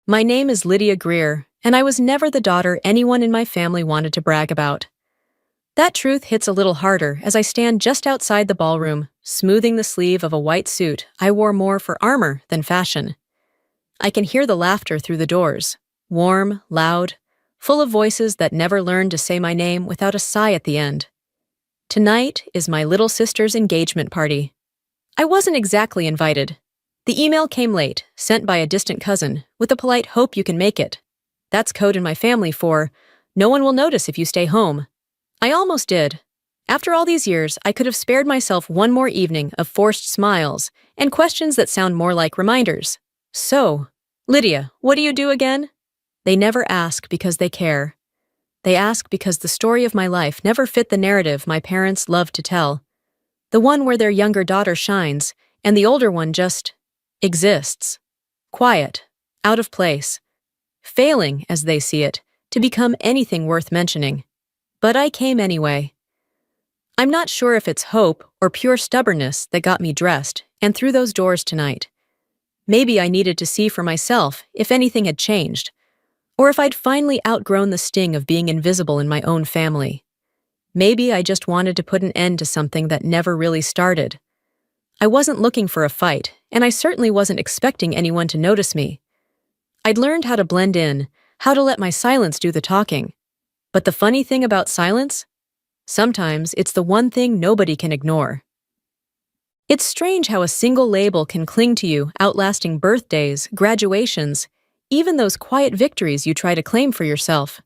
My name is Lydia Greer, and I was never the daughter anyone in my family wanted to brag about. That truth hits a little harder as I stand just outside the ballroom, smoothing the sleeve of a white suit I wore more for armor than fashion. I can hear the laughter through the doors, warm, loud, full of voices that never learned to say my name without a sigh at the end. Tonight is my little sister's engagement party. I wasn't exactly invited. The email came late, sent by a distant cousin, with a polite "hope you can make it." That's code in my family for, "no one will notice if you stay home." I almost did. After all these years, I could have spared myself one more evening of forced smiles and questions that sound more like reminders. So, Lydia, what do you do again? They never ask because they care. They ask because the story of my life never fit the narrative my parents loved to tell. The one where their younger daughter shines, and the older one just exists. Quiet, out of place, failing, as they see it, to become anything worth mentioning. But I came anyway. I'm not sure if it's hope or pure stubbornness that got me dressed and through those doors tonight. Maybe I needed to see for myself if anything had changed, or if I'd finally outgrown the sting of being invisible in my own family. Maybe I just wanted to put an end to something that never really started. I wasn't looking for a fight, and I certainly wasn't expecting anyone to notice me. I'd learned how to blend in, how to let my silence do the talking. But the funny thing about silence? Sometimes it's the one thing nobody can ignore. It's strange how a single label can cling to you, outlasting birthdays, graduations, even those quiet victories you try to claim for yourself.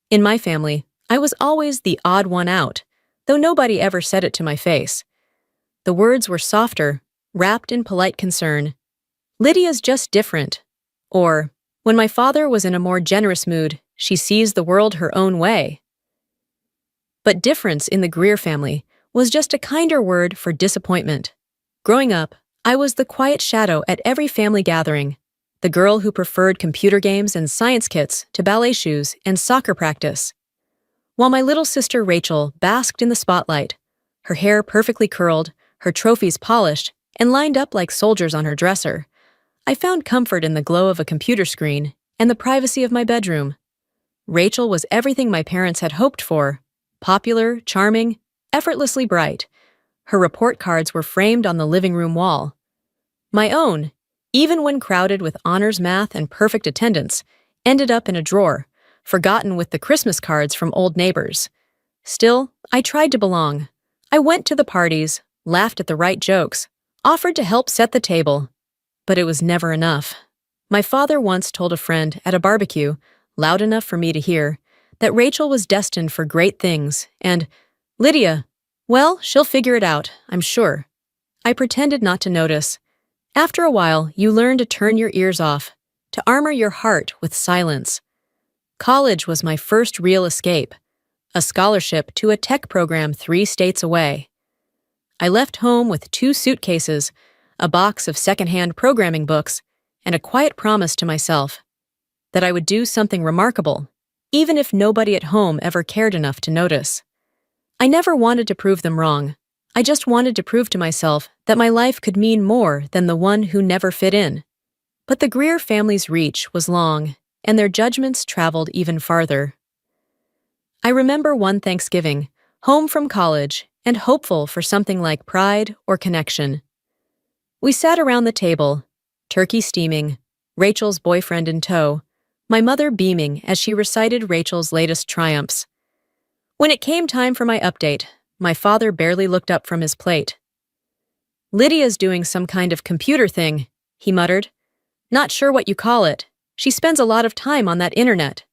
In my family, I was always the odd one out, though nobody ever said it to my face. The words were softer, wrapped in polite concern. "Lydia's just different." Or, when my father was in a more generous mood, "she sees the world her own way." But difference in the Greer family was just a kinder word for disappointment. Growing up, I was the quiet shadow at every family gathering, the girl who preferred computer games and science kits to ballet shoes and soccer practice. While my little sister Rachel basked in the spotlight, her hair perfectly curled, her trophies polished, and lined up like soldiers on her dresser, I found comfort in the glow of a computer screen and the privacy of my bedroom. Rachel was everything my parents had hoped for: popular, charming, effortlessly bright. Her report cards were framed on the living room wall. My own, even when crowded with honors math and perfect attendance, ended up in a drawer, forgotten with the Christmas cards from old neighbors. Still, I tried to belong. I went to the parties, laughed at the right jokes, offered to help set the table. But it was never enough. My father once told a friend at a barbecue, loud enough for me to hear, that Rachel was destined for great things, and, "Lydia, well, she'll figure it out, I'm sure." I pretended not to notice. After a while, you learn to turn your ears off, to armor your heart with silence. College was my first real escape, a scholarship to a tech program 3 states away. I left home with 2 suitcases, a box of secondhand programming books, and a quiet promise to myself that I would do something remarkable, even if nobody at home ever cared enough to notice. I never wanted to prove them wrong. I just wanted to prove to myself that my life could mean more than the one who never fit in. But the Greer family's reach was long, and their judgments traveled even farther. I remember one Thanksgiving, home from college, and hopeful for something like pride or connection. We sat around the table, turkey steaming, Rachel's boyfriend in tow, my mother beaming as she recited Rachel's latest triumphs. When it came time for my update, my father barely looked up from his plate. "Lydia's doing some kind of computer thing," he muttered. "Not sure what you call it. She spends a lot of time on that internet."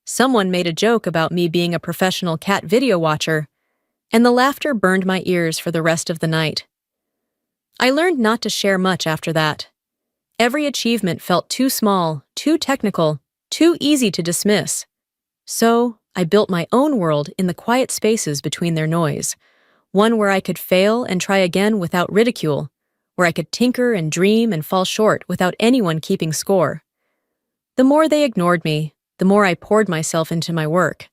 Someone made a joke about me being a professional cat video watcher, and the laughter burned my ears for the rest of the night. I learned not to share much after that. Every achievement felt too small, too technical, too easy to dismiss. So, I built my own world in the quiet spaces between their noise, one where I could fail and try again without ridicule, where I could tinker and dream and fall short without anyone keeping score. The more they ignored me, the more I poured myself into my work.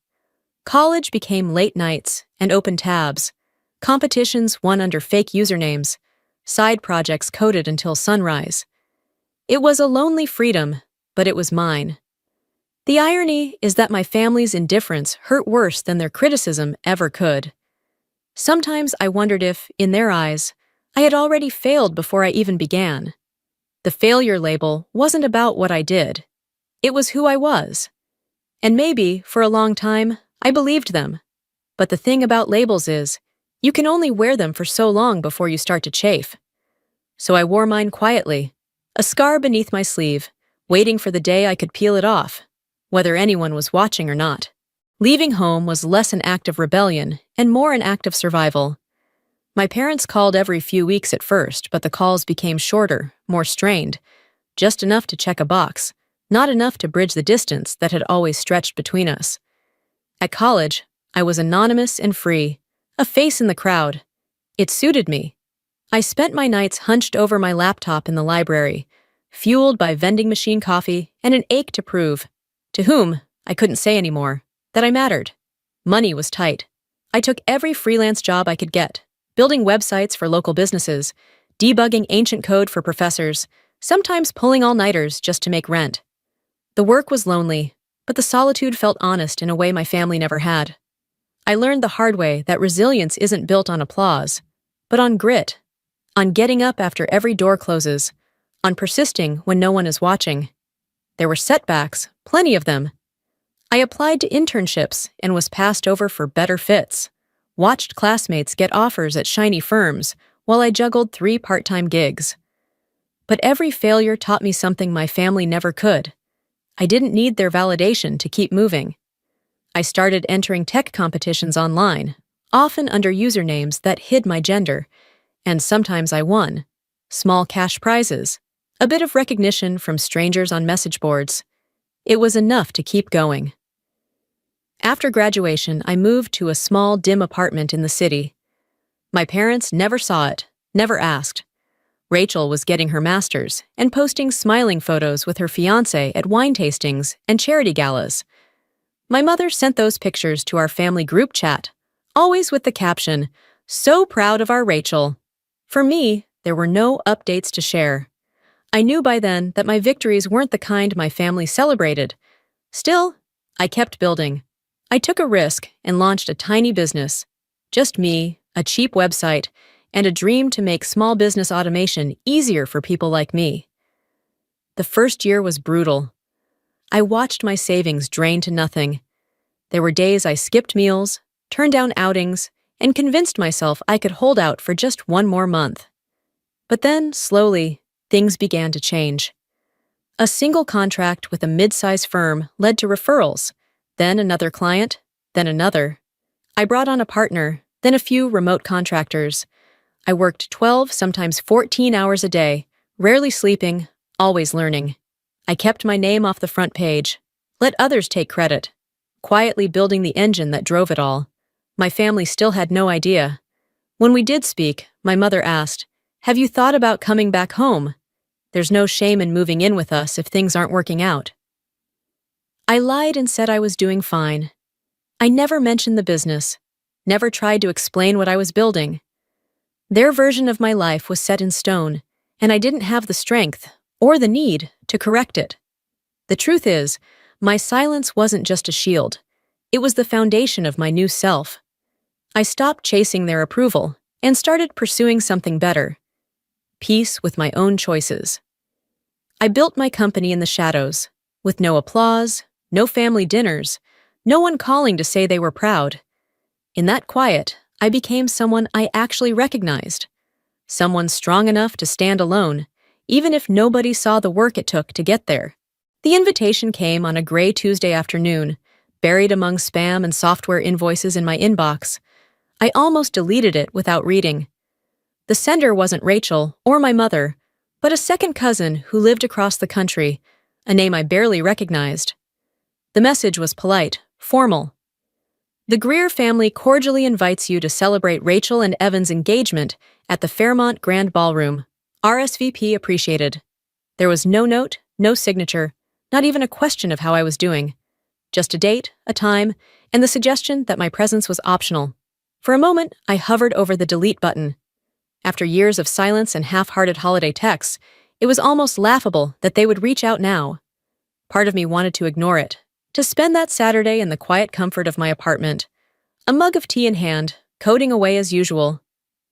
College became late nights and open tabs, competitions won under fake usernames, side projects coded until sunrise. It was a lonely freedom, but it was mine. The irony is that my family's indifference hurt worse than their criticism ever could. Sometimes I wondered if, in their eyes, I had already failed before I even began. The failure label wasn't about what I did. It was who I was. And maybe, for a long time, I believed them. But the thing about labels is, you can only wear them for so long before you start to chafe. So I wore mine quietly, a scar beneath my sleeve, waiting for the day I could peel it off, whether anyone was watching or not. Leaving home was less an act of rebellion and more an act of survival. My parents called every few weeks at first, but the calls became shorter, more strained, just enough to check a box, not enough to bridge the distance that had always stretched between us. At college, I was anonymous and free, a face in the crowd. It suited me. I spent my nights hunched over my laptop in the library, fueled by vending machine coffee and an ache to prove, to whom, I couldn't say anymore, that I mattered. Money was tight. I took every freelance job I could get, building websites for local businesses, debugging ancient code for professors, sometimes pulling all-nighters just to make rent. The work was lonely, but the solitude felt honest in a way my family never had. I learned the hard way that resilience isn't built on applause, but on grit, on getting up after every door closes, on persisting when no one is watching. There were setbacks, plenty of them. I applied to internships and was passed over for better fits, watched classmates get offers at shiny firms while I juggled 3 part-time gigs. But every failure taught me something my family never could. I didn't need their validation to keep moving. I started entering tech competitions online, often under usernames that hid my gender, and sometimes I won. Small cash prizes, a bit of recognition from strangers on message boards. It was enough to keep going. After graduation, I moved to a small, dim apartment in the city. My parents never saw it, never asked. Rachel was getting her master's and posting smiling photos with her fiancé at wine tastings and charity galas. My mother sent those pictures to our family group chat, always with the caption, "So proud of our Rachel." For me, there were no updates to share. I knew by then that my victories weren't the kind my family celebrated. Still, I kept building. I took a risk and launched a tiny business. Just me, a cheap website, and a dream to make small business automation easier for people like me. The first year was brutal. I watched my savings drain to nothing. There were days I skipped meals, turned down outings, and convinced myself I could hold out for just one more month. But then, slowly, things began to change. A single contract with a mid-size firm led to referrals, then another client, then another. I brought on a partner, then a few remote contractors. I worked 12, sometimes 14 hours a day, rarely sleeping, always learning. I kept my name off the front page, let others take credit, quietly building the engine that drove it all. My family still had no idea. When we did speak, my mother asked, "Have you thought about coming back home? There's no shame in moving in with us if things aren't working out." I lied and said I was doing fine. I never mentioned the business, never tried to explain what I was building. Their version of my life was set in stone, and I didn't have the strength, or the need, to correct it. The truth is, my silence wasn't just a shield. It was the foundation of my new self. I stopped chasing their approval and started pursuing something better. Peace with my own choices. I built my company in the shadows, with no applause, no family dinners, no one calling to say they were proud. In that quiet, I became someone I actually recognized. Someone strong enough to stand alone, even if nobody saw the work it took to get there. The invitation came on a gray Tuesday afternoon, buried among spam and software invoices in my inbox. I almost deleted it without reading. The sender wasn't Rachel or my mother, but a second cousin who lived across the country, a name I barely recognized. The message was polite, formal. The Greer family cordially invites you to celebrate Rachel and Evan's engagement at the Fairmont Grand Ballroom. RSVP appreciated. There was no note, no signature, not even a question of how I was doing. Just a date, a time, and the suggestion that my presence was optional. For a moment, I hovered over the delete button. After years of silence and half-hearted holiday texts, it was almost laughable that they would reach out now. Part of me wanted to ignore it, to spend that Saturday in the quiet comfort of my apartment, a mug of tea in hand, coding away as usual.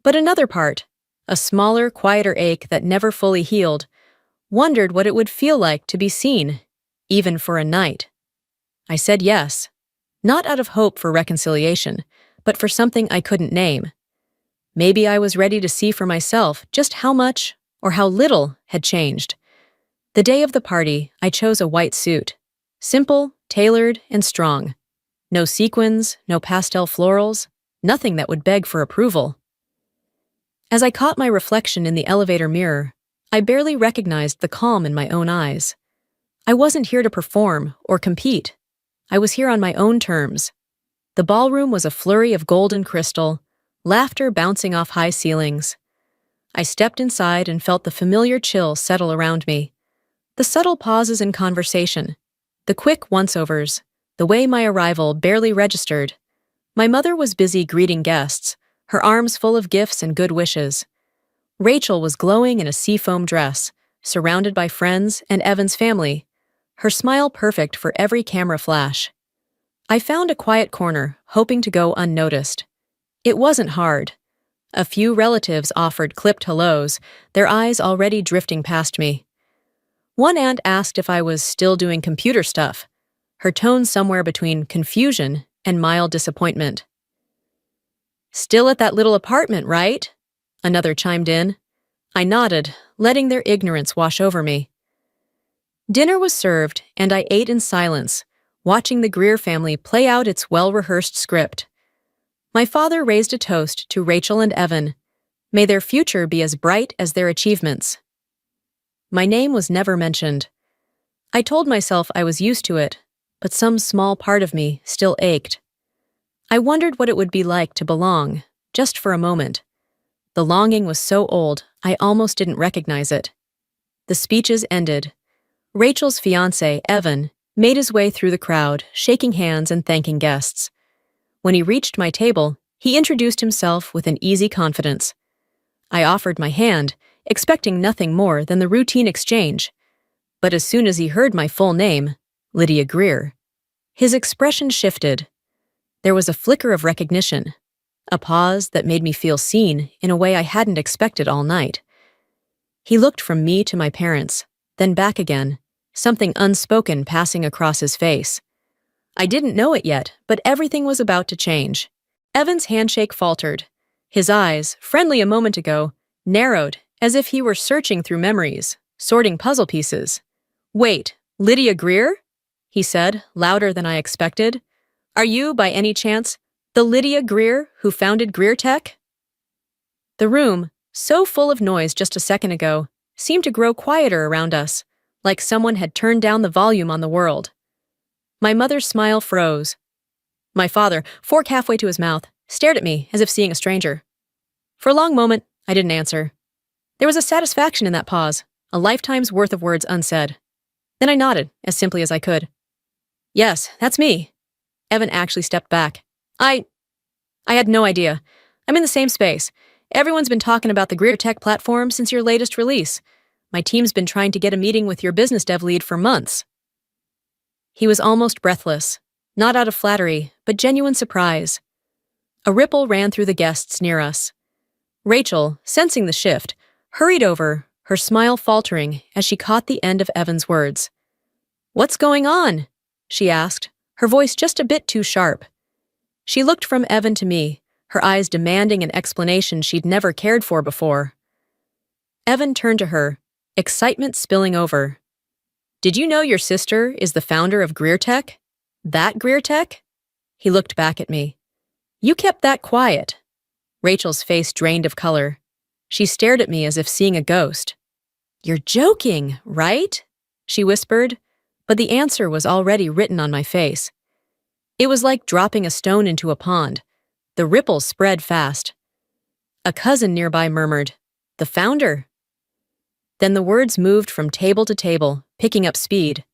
But another part, a smaller, quieter ache that never fully healed, wondered what it would feel like to be seen, even for a night. I said yes, not out of hope for reconciliation, but for something I couldn't name. Maybe I was ready to see for myself just how much, or how little, had changed. The day of the party, I chose a white suit. Simple, tailored, and strong. No sequins, no pastel florals, nothing that would beg for approval. As I caught my reflection in the elevator mirror, I barely recognized the calm in my own eyes. I wasn't here to perform or compete. I was here on my own terms. The ballroom was a flurry of gold and crystal, laughter bouncing off high ceilings. I stepped inside and felt the familiar chill settle around me. The subtle pauses in conversation, the quick once-overs, the way my arrival barely registered. My mother was busy greeting guests, her arms full of gifts and good wishes. Rachel was glowing in a seafoam dress, surrounded by friends and Evan's family, her smile perfect for every camera flash. I found a quiet corner, hoping to go unnoticed. It wasn't hard. A few relatives offered clipped hellos, their eyes already drifting past me. One aunt asked if I was still doing computer stuff, her tone somewhere between confusion and mild disappointment. "Still at that little apartment, right?" Another chimed in. I nodded, letting their ignorance wash over me. Dinner was served, and I ate in silence, watching the Greer family play out its well-rehearsed script. My father raised a toast to Rachel and Evan. May their future be as bright as their achievements. My name was never mentioned. I told myself I was used to it, but some small part of me still ached. I wondered what it would be like to belong, just for a moment. The longing was so old, I almost didn't recognize it. The speeches ended. Rachel's fiancé, Evan, made his way through the crowd, shaking hands and thanking guests. When he reached my table, he introduced himself with an easy confidence. I offered my hand, expecting nothing more than the routine exchange. But as soon as he heard my full name, Lydia Greer, his expression shifted. There was a flicker of recognition, a pause that made me feel seen in a way I hadn't expected all night. He looked from me to my parents, then back again, something unspoken passing across his face. I didn't know it yet, but everything was about to change. Evan's handshake faltered. His eyes, friendly a moment ago, narrowed as if he were searching through memories, sorting puzzle pieces. "Wait, Lydia Greer?" he said, louder than I expected. "Are you, by any chance, the Lydia Greer who founded Greer Tech?" The room, so full of noise just a second ago, seemed to grow quieter around us, like someone had turned down the volume on the world. My mother's smile froze. My father, fork halfway to his mouth, stared at me as if seeing a stranger. For a long moment, I didn't answer. There was a satisfaction in that pause, a lifetime's worth of words unsaid. Then I nodded, as simply as I could. "Yes, that's me." Evan actually stepped back. I had no idea. I'm in the same space. Everyone's been talking about the Greer Tech platform since your latest release. My team's been trying to get a meeting with your business dev lead for months." He was almost breathless, not out of flattery, but genuine surprise. A ripple ran through the guests near us. Rachel, sensing the shift, hurried over, her smile faltering as she caught the end of Evan's words. "What's going on?" she asked, her voice just a bit too sharp. She looked from Evan to me, her eyes demanding an explanation she'd never cared for before. Evan turned to her, excitement spilling over. "Did you know your sister is the founder of Greer Tech? That Greer Tech?" He looked back at me. "You kept that quiet." Rachel's face drained of color. She stared at me as if seeing a ghost. "You're joking, right?" she whispered, but the answer was already written on my face. It was like dropping a stone into a pond. The ripples spread fast. A cousin nearby murmured, "The founder?" Then the words moved from table to table, picking up speed.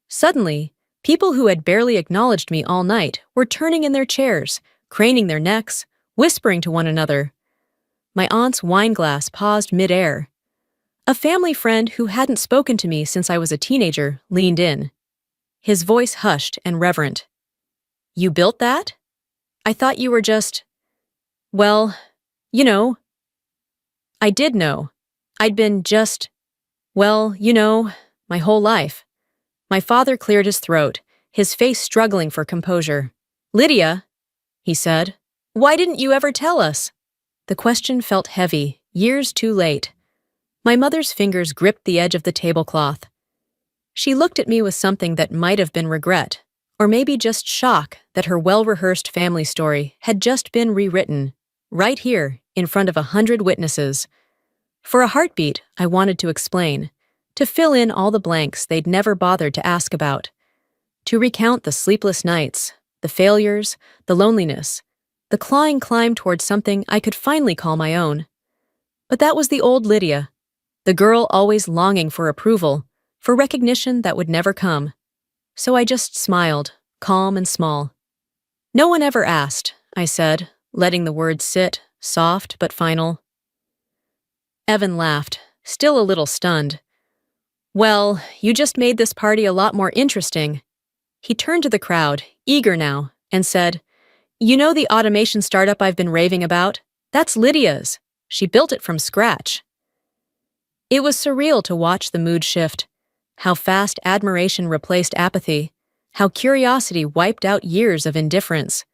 Suddenly, people who had barely acknowledged me all night were turning in their chairs, craning their necks, whispering to one another. My aunt's wine glass paused mid-air. A family friend who hadn't spoken to me since I was a teenager leaned in. his voice hushed and reverent. "You built that? I thought you were just, well, you know." I did know. I'd been just, well, my whole life. My father cleared his throat, his face struggling for composure. "Lydia," he said, "why didn't you ever tell us?" The question felt heavy, years too late. My mother's fingers gripped the edge of the tablecloth. She looked at me with something that might have been regret, or maybe just shock that her well-rehearsed family story had just been rewritten, right here, in front of 100 witnesses. For a heartbeat, I wanted to explain, to fill in all the blanks they'd never bothered to ask about, to recount the sleepless nights, the failures, the loneliness, the clawing climb towards something I could finally call my own. But that was the old Lydia, the girl always longing for approval, for recognition that would never come. So I just smiled, calm and small. "No one ever asked," I said, letting the words sit, soft but final. Evan laughed, still a little stunned. "Well, you just made this party a lot more interesting." He turned to the crowd, eager now, and said, "You know the automation startup I've been raving about? That's Lydia's. She built it from scratch." It was surreal to watch the mood shift, how fast admiration replaced apathy, how curiosity wiped out years of indifference.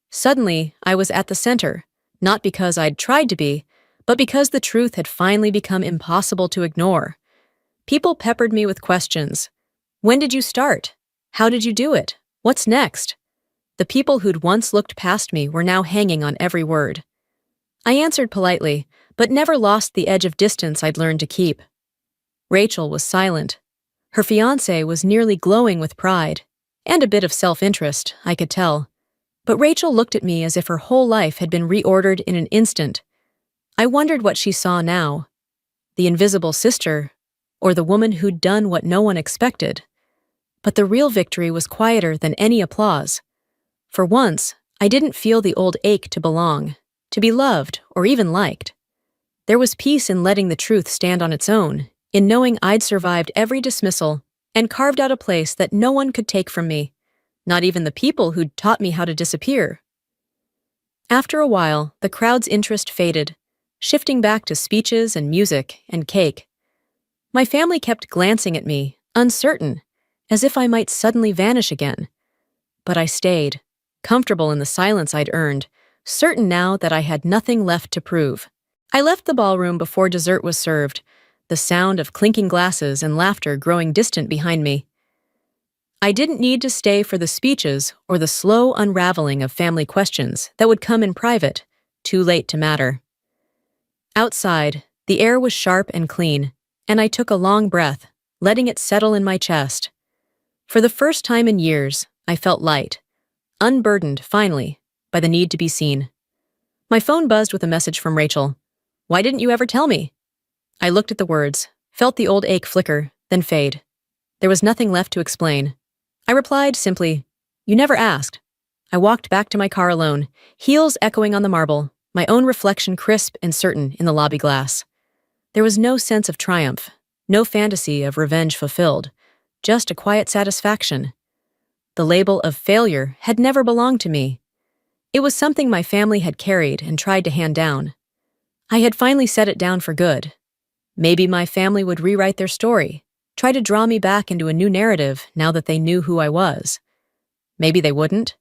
Suddenly, I was at the center, not because I'd tried to be, but because the truth had finally become impossible to ignore. People peppered me with questions. When did you start? How did you do it? What's next? The people who'd once looked past me were now hanging on every word. I answered politely, but never lost the edge of distance I'd learned to keep. Rachel was silent. Her fiancé was nearly glowing with pride, and a bit of self-interest, I could tell. But Rachel looked at me as if her whole life had been reordered in an instant. I wondered what she saw now. The invisible sister, or the woman who'd done what no one expected. But the real victory was quieter than any applause. For once, I didn't feel the old ache to belong, to be loved or even liked. There was peace in letting the truth stand on its own, in knowing I'd survived every dismissal and carved out a place that no one could take from me, not even the people who'd taught me how to disappear. After a while, the crowd's interest faded, shifting back to speeches and music and cake. My family kept glancing at me, uncertain, as if I might suddenly vanish again. But I stayed, comfortable in the silence I'd earned, certain now that I had nothing left to prove. I left the ballroom before dessert was served, the sound of clinking glasses and laughter growing distant behind me. I didn't need to stay for the speeches or the slow unraveling of family questions that would come in private, too late to matter. Outside, the air was sharp and clean, and I took a long breath, letting it settle in my chest. For the first time in years, I felt light, unburdened, finally, by the need to be seen. My phone buzzed with a message from Rachel. "Why didn't you ever tell me?" I looked at the words, felt the old ache flicker, then fade. There was nothing left to explain. I replied simply, "You never asked." I walked back to my car alone, heels echoing on the marble, my own reflection crisp and certain in the lobby glass. There was no sense of triumph, no fantasy of revenge fulfilled, just a quiet satisfaction. The label of failure had never belonged to me. It was something my family had carried and tried to hand down. I had finally set it down for good. Maybe my family would rewrite their story, try to draw me back into a new narrative now that they knew who I was. Maybe they wouldn't,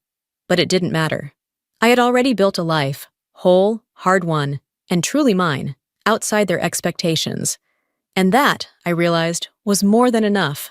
but it didn't matter. I had already built a life, whole, hard-won, and truly mine, outside their expectations. And that, I realized, was more than enough.